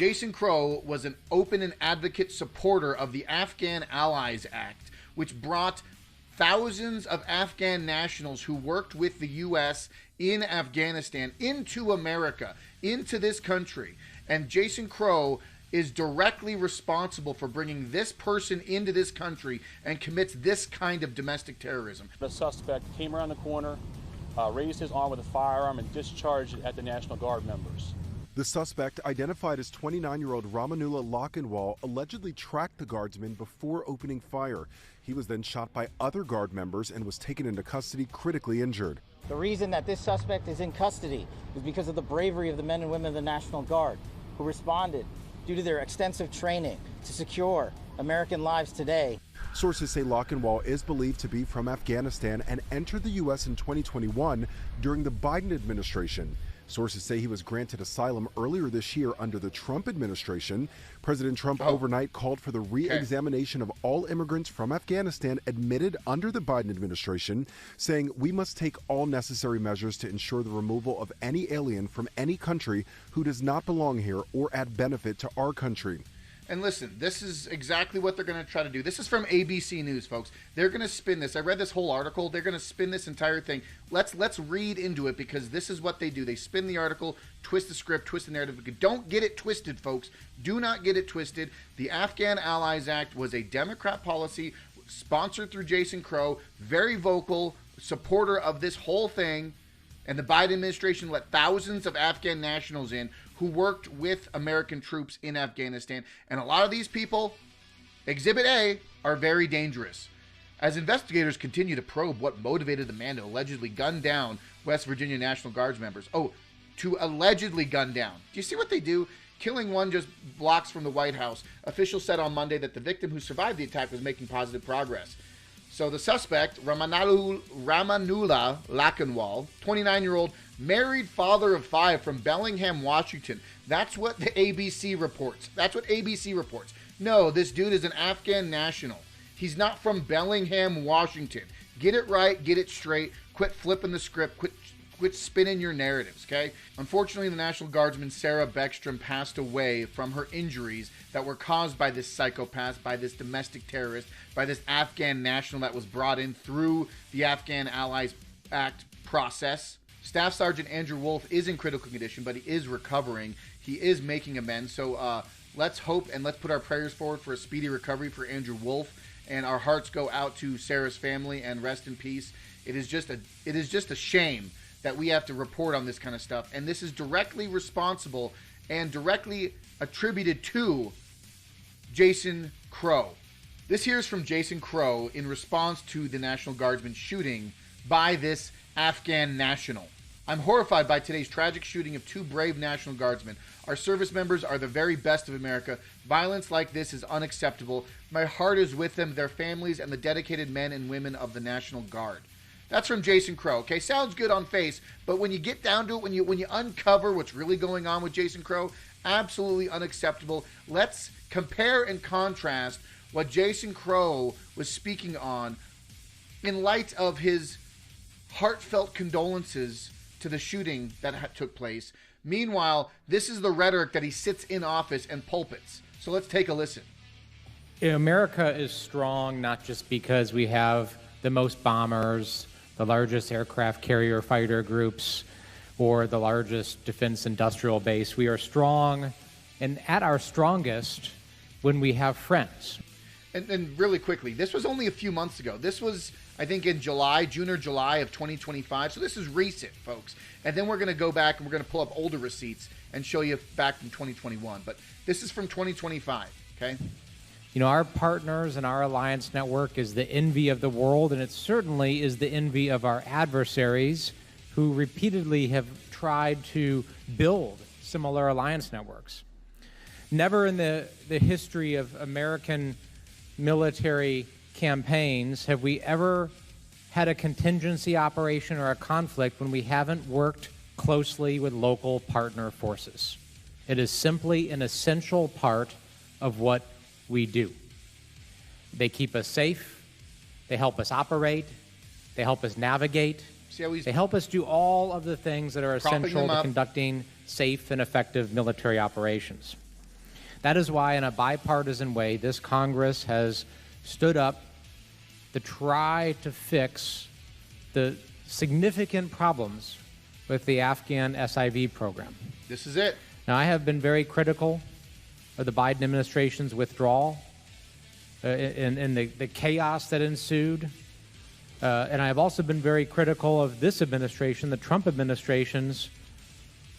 Jason Crow was an open and advocate supporter of the Afghan Allies Act, which brought thousands of Afghan nationals who worked with the U.S. in Afghanistan into America, into this country. And Jason Crow is directly responsible for bringing this person into this country and commits this kind of domestic terrorism. The suspect came around the corner, raised his arm with a firearm, and discharged it at the National Guard members. The suspect, identified as 29-year-old Ramanullah Lochinwal, allegedly tracked the guardsman before opening fire. He was then shot by other guard members and was taken into custody critically injured. The reason that this suspect is in custody is because of the bravery of the men and women of the National Guard who responded due to their extensive training to secure American lives today. Sources say Lochinwal is believed to be from Afghanistan and entered the U.S. in 2021 during the Biden administration. Sources say he was granted asylum earlier this year under the Trump administration. President Trump overnight called for the re-examination of all immigrants from Afghanistan admitted under the Biden administration, saying we must take all necessary measures to ensure the removal of any alien from any country who does not belong here or add benefit to our country. And listen, this is exactly what they're going to try to do. This is from ABC News, folks. They're going to spin this. I read this whole article. They're going to spin this entire thing. Let's read into it, because this is what they do. They spin the article, twist the script, twist the narrative. Don't get it twisted, folks. Do not get it twisted. The Afghan Allies Act was a Democrat policy sponsored through Jason Crow, very vocal supporter of this whole thing. And the Biden administration let thousands of Afghan nationals in who worked with American troops in Afghanistan. And a lot of these people, Exhibit A, are very dangerous. As investigators continue to probe what motivated the man to allegedly gun down West Virginia National Guards members. To allegedly gun down. Do you see what they do? Killing one just blocks from the White House. Officials said on Monday that the victim who survived the attack was making positive progress. So the suspect, Ramanullah Lochinwal, 29-year-old, married father of 5 from Bellingham, Washington. That's what the ABC reports. No, this dude is an Afghan national. He's not from Bellingham, Washington. Get it right, get it straight. Quit flipping the script. Quit spinning your narratives, okay? Unfortunately, the National Guardsman Sarah Beckstrom passed away from her injuries that were caused by this psychopath, by this domestic terrorist, by this Afghan national that was brought in through the Afghan Allies Act process. Staff Sergeant Andrew Wolf is in critical condition, but he is recovering. He is making amends. So let's hope and let's put our prayers forward for a speedy recovery for Andrew Wolf. And our hearts go out to Sarah's family, and rest in peace. It is just a shame that we have to report on this kind of stuff. And this is directly responsible and directly attributed to Jason Crow. This here is from Jason Crow in response to the National Guardsman shooting by this Afghan national. I'm horrified by today's tragic shooting of 2 brave National Guardsmen. Our service members are the very best of America. Violence like this is unacceptable. My heart is with them, their families, and the dedicated men and women of the National Guard. That's from Jason Crow. Okay, sounds good on face, but when you get down to it, when you uncover what's really going on with Jason Crow, absolutely unacceptable. Let's compare and contrast what Jason Crow was speaking on in light of his heartfelt condolences to the shooting that took place. Meanwhile, this is the rhetoric that he sits in office and pulpits. So let's take a listen. America is strong not just because we have the most bombers, the largest aircraft carrier fighter groups, or the largest defense industrial base. We are strong and at our strongest when we have friends. And really quickly, this was only a few months ago. This was, I think, in June or July of 2025. So this is recent, folks. And then we're going to go back and we're going to pull up older receipts and show you back from 2021. But this is from 2025, okay? You know, our partners and our alliance network is the envy of the world, and it certainly is the envy of our adversaries who repeatedly have tried to build similar alliance networks. Never in the history of American military campaigns have we ever had a contingency operation or a conflict when we haven't worked closely with local partner forces. It is simply an essential part of what we do. They keep us safe, they help us operate, they help us navigate, they help us do all of the things that are essential to conducting safe and effective military operations. That is why, in a bipartisan way, this Congress has stood up to try to fix the significant problems with the Afghan SIV program. This is it. Now, I have been very critical of the Biden administration's withdrawal and the chaos that ensued. And I have also been very critical of this administration, the Trump administration's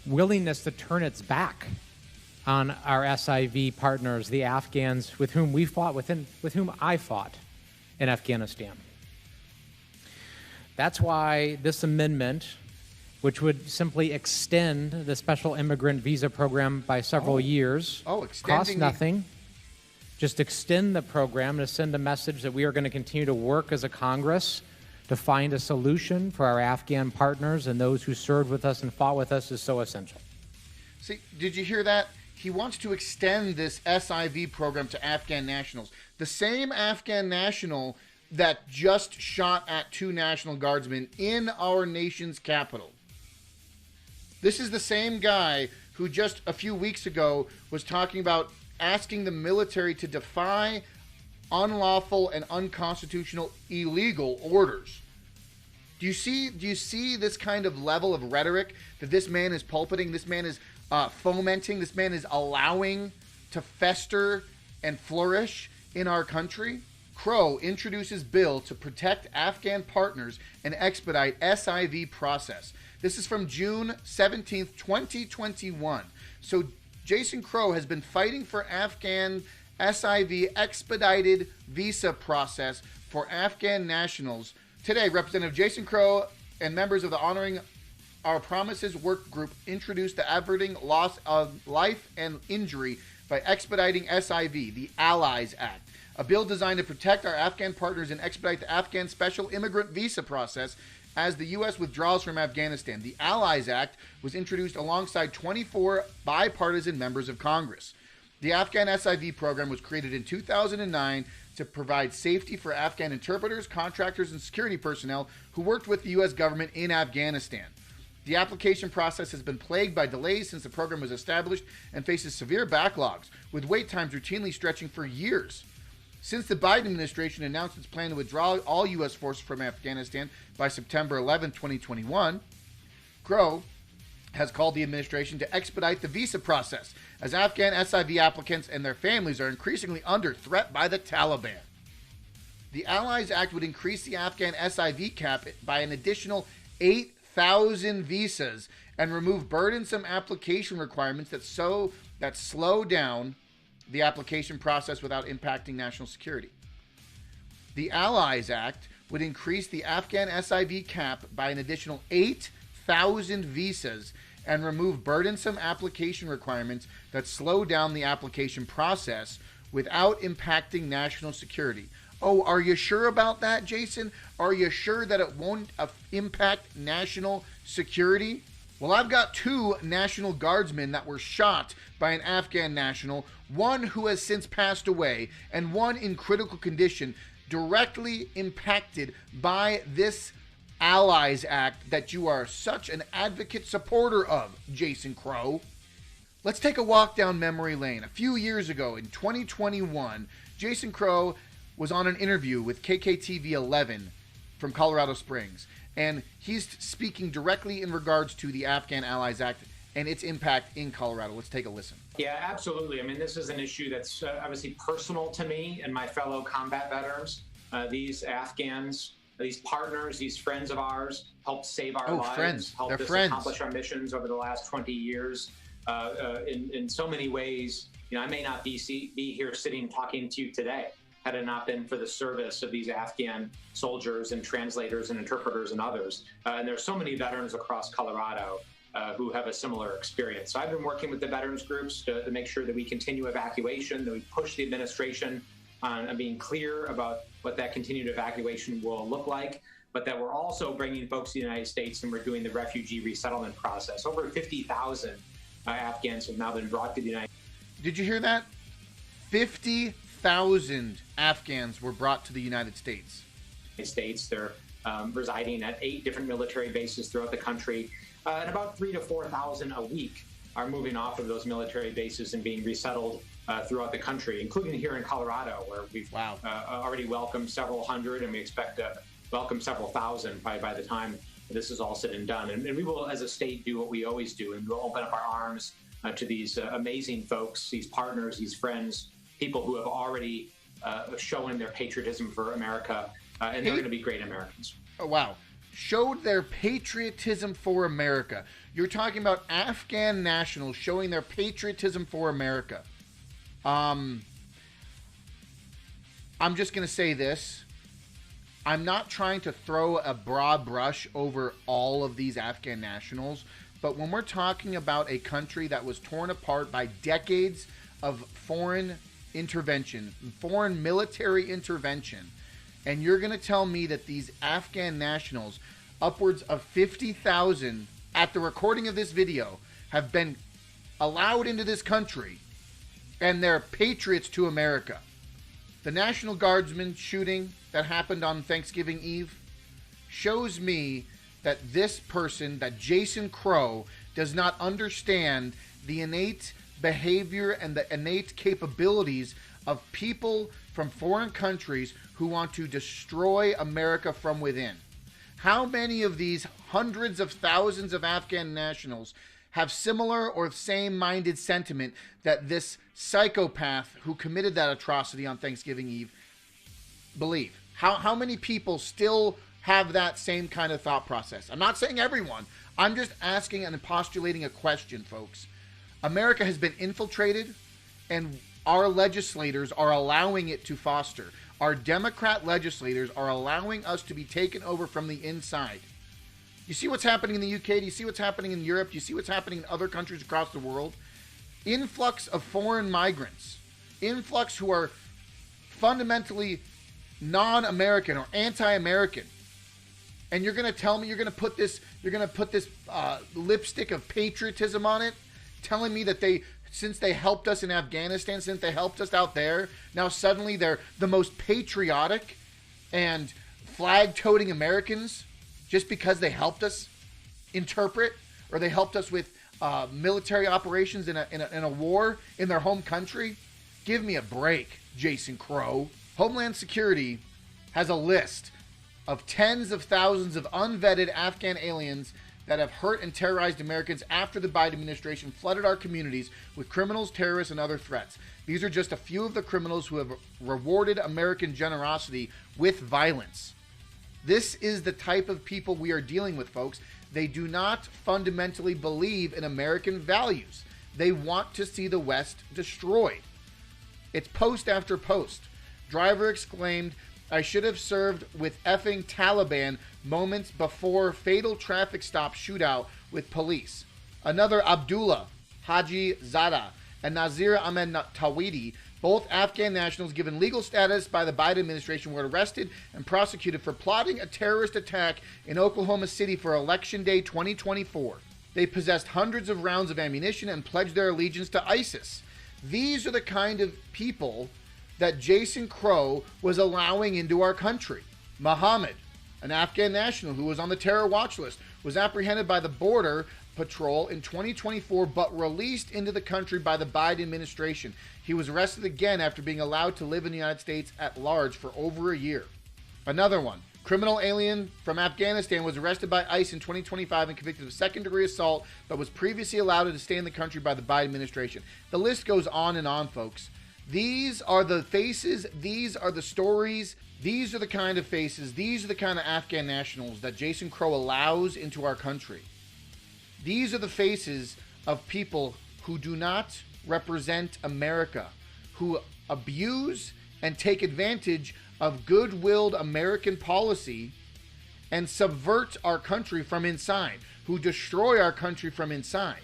willingness to turn its back on our SIV partners, the Afghans with whom we fought, with whom I fought in Afghanistan. That's why this amendment, which would simply extend the special immigrant visa program by several years, costs nothing. Just extend the program to send a message that we are going to continue to work as a Congress to find a solution for our Afghan partners, and those who served with us and fought with us is so essential. See, did you hear that? He wants to extend this SIV program to Afghan nationals. The same Afghan national that just shot at 2 National Guardsmen in our nation's capital. This is the same guy who just a few weeks ago was talking about asking the military to defy unlawful and unconstitutional illegal orders. Do you see this kind of level of rhetoric that this man is pulpiting, this man is fomenting, this man is allowing to fester and flourish in our country? Crow introduces bill to protect Afghan partners and expedite SIV process. This is from June 17th, 2021. So Jason Crow has been fighting for Afghan SIV expedited visa process for Afghan nationals. Today, Representative Jason Crow and members of the Honoring Our Promises work group introduced the Averting Loss of Life and Injury by Expediting SIV, the Allies Act, a bill designed to protect our Afghan partners and expedite the Afghan special immigrant visa process as the U.S. withdraws from Afghanistan. The Allies Act was introduced alongside 24 bipartisan members of Congress. The Afghan SIV program was created in 2009 to provide safety for Afghan interpreters, contractors, and security personnel who worked with the U.S. government in Afghanistan. The application process has been plagued by delays since the program was established and faces severe backlogs, with wait times routinely stretching for years. Since the Biden administration announced its plan to withdraw all U.S. forces from Afghanistan by September 11, 2021, Crow has called the administration to expedite the visa process, as Afghan SIV applicants and their families are increasingly under threat by the Taliban. The Allies Act would increase the Afghan SIV cap by an additional 8,000 visas and remove burdensome application requirements that slow down the application process without impacting national security. The Allies Act would increase the Afghan SIV cap by an additional 8,000 visas and remove burdensome application requirements that slow down the application process without impacting national security. Oh, are you sure about that, Jason? Are you sure that it won't impact national security? Well, I've got 2 National Guardsmen that were shot by an Afghan national, one who has since passed away, and one in critical condition, directly impacted by this Allies Act that you are such an advocate supporter of, Jason Crow. Let's take a walk down memory lane. A few years ago, in 2021, Jason Crow was on an interview with KKTV 11 from Colorado Springs, and he's speaking directly in regards to the Afghan Allies Act and its impact in Colorado. Let's take a listen. Yeah, absolutely. I mean, this is an issue that's obviously personal to me and my fellow combat veterans. These Afghans, these partners, these friends of ours helped save our lives, helped us accomplish our missions over the last 20 years. In so many ways, you know, I may not be here sitting talking to you today had it not been for the service of these Afghan soldiers and translators and interpreters and others. And there's so many veterans across Colorado who have a similar experience. So I've been working with the veterans groups to make sure that we continue evacuation, that we push the administration on being clear about what that continued evacuation will look like, but that we're also bringing folks to the United States and we're doing the refugee resettlement process. Over 50,000 Afghans have now been brought to the United States. Did you hear that? 50,000 Afghans were brought to the United States. They're residing at 8 different military bases throughout the country, and about 3,000 to 4,000 a week are moving off of those military bases and being resettled throughout the country, including here in Colorado, where we've already welcomed several hundred, and we expect to welcome several thousand by the time this is all said and done. And we will, as a state, do what we always do, and we'll open up our arms to these amazing folks, these partners, these friends, people who have already shown their patriotism for America, and they're going to be great Americans. Oh, wow. Showed their patriotism for America. You're talking about Afghan nationals showing their patriotism for America. I'm just going to say this. I'm not trying to throw a broad brush over all of these Afghan nationals, but when we're talking about a country that was torn apart by decades of foreign intervention, foreign military intervention, and you're going to tell me that these Afghan nationals, upwards of 50,000 at the recording of this video, have been allowed into this country, and they're patriots to America. The National Guardsman shooting that happened on Thanksgiving Eve shows me that this person, that Jason Crow, does not understand the innate behavior and the innate capabilities of people from foreign countries who want to destroy America from within. How many of these hundreds of thousands of Afghan nationals have similar or same-minded sentiment that this psychopath who committed that atrocity on Thanksgiving Eve believe? How many people still have that same kind of thought process? I'm not saying everyone. I'm just asking and postulating a question, folks. America has been infiltrated, and our legislators are allowing it to foster. Our Democrat legislators are allowing us to be taken over from the inside. You see what's happening in the UK? Do you see what's happening in Europe? Do you see what's happening in other countries across the world? Influx of foreign migrants. Influx who are fundamentally non-American or anti-American. And you're going to tell me you're going to put this lipstick of patriotism on it, telling me that since they helped us in Afghanistan, since they helped us out there, now suddenly they're the most patriotic and flag-toting Americans just because they helped us interpret, or they helped us with military operations in a war in their home country? Give me a break, Jason Crow. Homeland Security has a list of tens of thousands of unvetted Afghan aliens that have hurt and terrorized Americans after the Biden administration flooded our communities with criminals, terrorists, and other threats. These are just a few of the criminals who have rewarded American generosity with violence. This is the type of people we are dealing with, folks. They do not fundamentally believe in American values. They want to see the West destroyed. It's post after post. Driver exclaimed, "I should have served with effing Taliban," moments before fatal traffic stop shootout with police. Another Abdullah Haji Zada and Nazir Ahmed Tawhidi, both Afghan nationals given legal status by the Biden administration, were arrested and prosecuted for plotting a terrorist attack in Oklahoma City for Election Day 2024. They possessed hundreds of rounds of ammunition and pledged their allegiance to ISIS. These are the kind of people that Jason Crow was allowing into our country. Muhammad, an Afghan national who was on the terror watch list, was apprehended by the Border Patrol in 2024 but released into the country by the Biden administration. He was arrested again after being allowed to live in the United States at large for over a year. Another one, criminal alien from Afghanistan, was arrested by ICE in 2025 and convicted of second-degree assault but was previously allowed to stay in the country by the Biden administration. The list goes on and on, folks. These are the faces, these are the stories, these are the kind of faces, these are the kind of Afghan nationals that Jason Crow allows into our country. These are the faces of people who do not represent America, who abuse and take advantage of good-willed American policy and subvert our country from inside, who destroy our country from inside.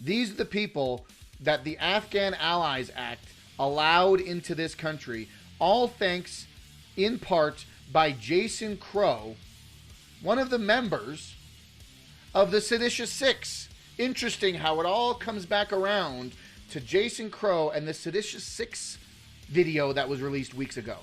These are the people that the Afghan Allies Act allowed into this country, all thanks in part by Jason Crow, one of the members of the Seditious Six. Interesting how it all comes back around to Jason Crow and the Seditious Six video that was released weeks ago.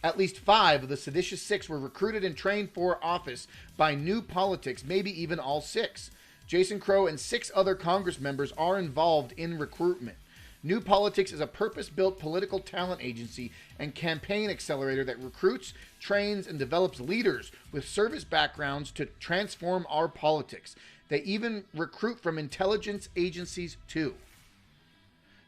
At least 5 of the Seditious Six were recruited and trained for office by New Politics, maybe even all 6. Jason Crow and 6 other Congress members are involved in recruitment. New Politics is a purpose-built political talent agency and campaign accelerator that recruits, trains, and develops leaders with service backgrounds to transform our politics. They even recruit from intelligence agencies too.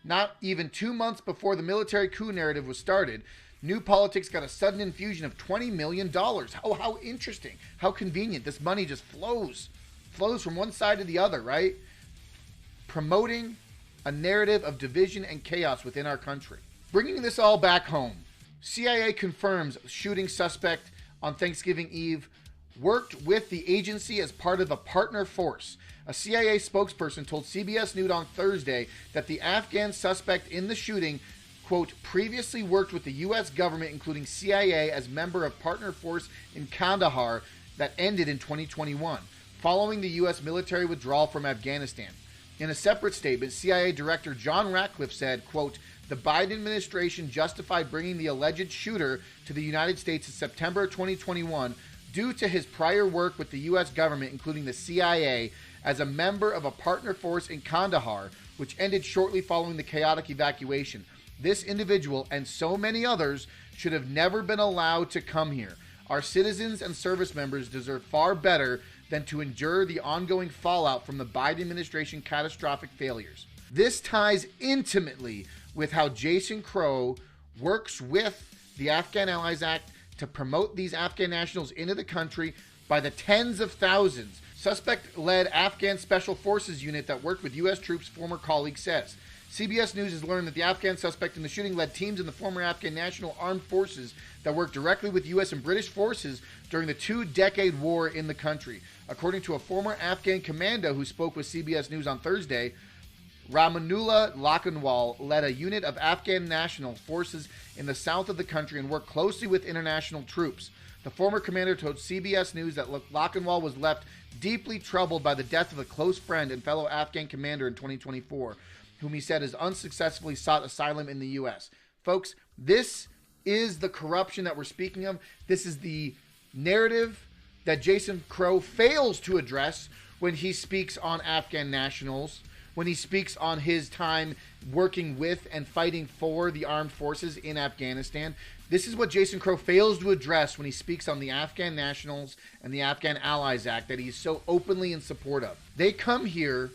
Not even 2 months before the military coup narrative was started, New Politics got a sudden infusion of $20 million. Oh, how interesting. How convenient. This money just flows from one side to the other, right? Promoting a narrative of division and chaos within our country. Bringing this all back home, CIA confirms shooting suspect on Thanksgiving Eve worked with the agency as part of a partner force. A CIA spokesperson told CBS News on Thursday that the Afghan suspect in the shooting, quote, previously worked with the U.S. government, including CIA, as member of partner force in Kandahar that ended in 2021, following the U.S. military withdrawal from Afghanistan. In a separate statement, CIA Director John Ratcliffe said, quote, the Biden administration justified bringing the alleged shooter to the United States in September 2021 due to his prior work with the U.S. government, including the CIA, as a member of a partner force in Kandahar, which ended shortly following the chaotic evacuation. This individual and so many others should have never been allowed to come here. Our citizens and service members deserve far better than to endure the ongoing fallout from the Biden administration catastrophic failures. This ties intimately with how Jason Crow works with the Afghan Allies Act to promote these Afghan nationals into the country by the tens of thousands. Suspect-led Afghan Special Forces unit that worked with U.S. troops, former colleague says. CBS News has learned that the Afghan suspect in the shooting led teams in the former Afghan National Armed Forces that worked directly with U.S. and British forces during the two-decade war in the country. According to a former Afghan commando who spoke with CBS News on Thursday, Ramanullah Lakhanwal led a unit of Afghan national forces in the south of the country and worked closely with international troops. The former commander told CBS News that Lakhanwal was left deeply troubled by the death of a close friend and fellow Afghan commander in 2024, whom he said has unsuccessfully sought asylum in the U.S. Folks, this is the corruption that we're speaking of. This is the narrative that Jason Crow fails to address when he speaks on Afghan nationals, when he speaks on his time working with and fighting for the armed forces in Afghanistan. This is what Jason Crow fails to address when he speaks on the Afghan Nationals and the Afghan Allies Act that he's so openly in support of. They come here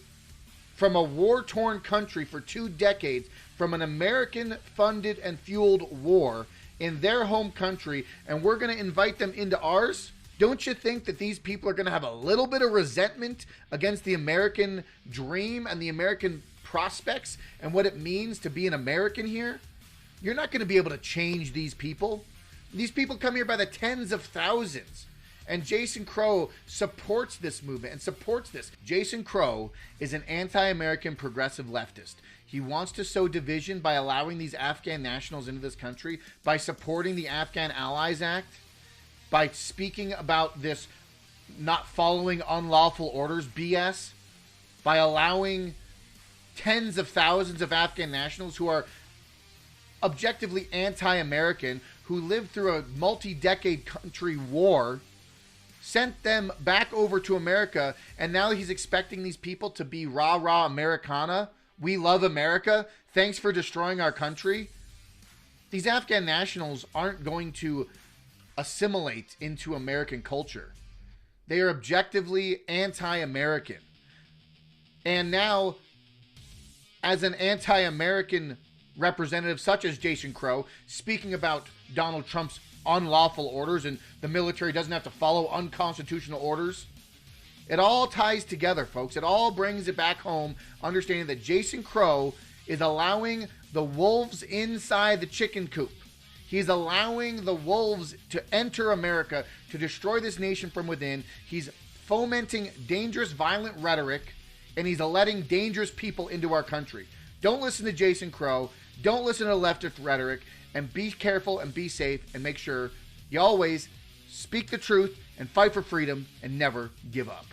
from a war-torn country for 2 decades, from an American-funded and fueled war in their home country, and we're going to invite them into ours? Don't you think that these people are going to have a little bit of resentment against the American dream and the American prospects and what it means to be an American here? You're not going to be able to change these people. These people come here by the tens of thousands. And Jason Crow supports this movement and supports this. Jason Crow is an anti-American progressive leftist. He wants to sow division by allowing these Afghan nationals into this country, by supporting the Afghan Allies Act, by speaking about this not following unlawful orders BS, by allowing tens of thousands of Afghan nationals who are objectively anti-American, who lived through a multi-decade country war, sent them back over to America, and now he's expecting these people to be rah-rah Americana. We love America. Thanks for destroying our country. These Afghan nationals aren't going to assimilate into American culture. They are objectively anti-American. And now, as an anti-American representative such as Jason Crow, speaking about Donald Trump's unlawful orders and the military doesn't have to follow unconstitutional orders, it all ties together, folks. It all brings it back home, understanding that Jason Crow is allowing the wolves inside the chicken coop. He's allowing the wolves to enter America, to destroy this nation from within. He's fomenting dangerous, violent rhetoric, and he's letting dangerous people into our country. Don't listen to Jason Crow. Don't listen to leftist rhetoric, and be careful and be safe, and make sure you always speak the truth and fight for freedom and never give up.